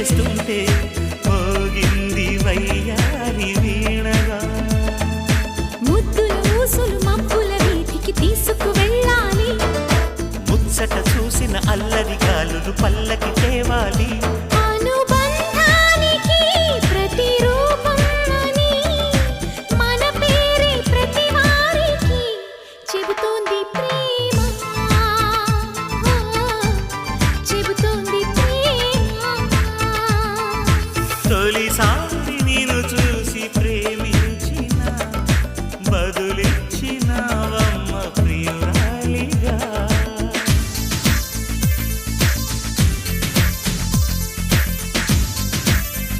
చేస్తుంటే మోగింది వయ్యారి వీణగా. ముద్దుల ఊసులు మబ్బుల వీధికి తీసుకు వెళ్ళాలి. ముచ్చట చూసిన అల్లరి గాలులు పల్లకి తేవాలి. అనుబంధానికి ప్రతిరూపం అని మన పేరే ప్రతి వారికి చెబుతోంది ప్రేమ, చెబుతోంది ప్రేమ. తొలిసారి నేను చూసి ప్రేమ